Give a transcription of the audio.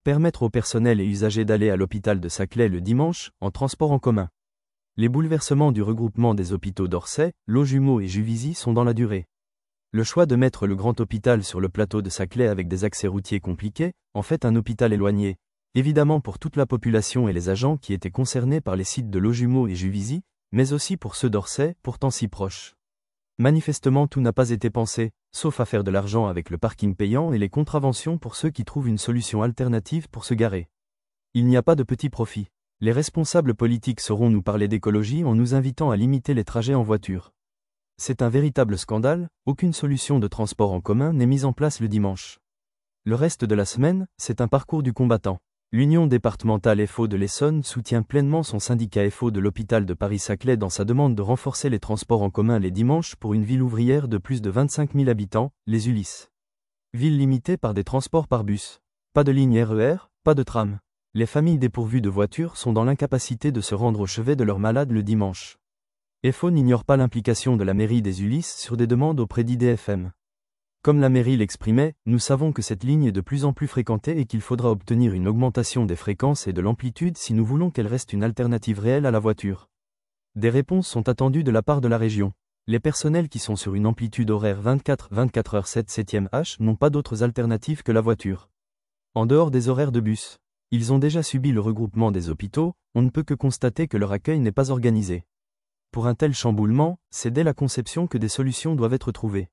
Permettre au personnel et usagers d'aller à l'hôpital de Saclay le dimanche, en transport en commun. Les bouleversements du regroupement des hôpitaux d'Orsay, Lot-Jumeaux et Juvisy sont dans la durée. Le choix de mettre le grand hôpital sur le plateau de Saclay avec des accès routiers compliqués, en fait un hôpital éloigné, évidemment pour toute la population et les agents qui étaient concernés par les sites de Lot-Jumeaux et Juvisy, mais aussi pour ceux d'Orsay, pourtant si proches. Manifestement tout n'a pas été pensé, sauf à faire de l'argent avec le parking payant et les contraventions pour ceux qui trouvent une solution alternative pour se garer. Il n'y a pas de petit profit. Les responsables politiques sauront nous parler d'écologie en nous invitant à limiter les trajets en voiture. C'est un véritable scandale, aucune solution de transport en commun n'est mise en place le dimanche. Le reste de la semaine, c'est un parcours du combattant. L'Union départementale FO de l'Essonne soutient pleinement son syndicat FO de l'hôpital de Paris-Saclay dans sa demande de renforcer les transports en commun les dimanches pour une ville ouvrière de plus de 25 000 habitants, les Ulysses. Ville limitée par des transports par bus. Pas de ligne RER, pas de tram. Les familles dépourvues de voitures sont dans l'incapacité de se rendre au chevet de leurs malades le dimanche. FO n'ignore pas l'implication de la mairie des Ulysses sur des demandes auprès d'IDFM. Comme la mairie l'exprimait, nous savons que cette ligne est de plus en plus fréquentée et qu'il faudra obtenir une augmentation des fréquences et de l'amplitude si nous voulons qu'elle reste une alternative réelle à la voiture. Des réponses sont attendues de la part de la région. Les personnels qui sont sur une amplitude horaire 24h 7e H n'ont pas d'autres alternatives que la voiture. En dehors des horaires de bus, ils ont déjà subi le regroupement des hôpitaux, on ne peut que constater que leur accueil n'est pas organisé. Pour un tel chamboulement, c'est dès la conception que des solutions doivent être trouvées.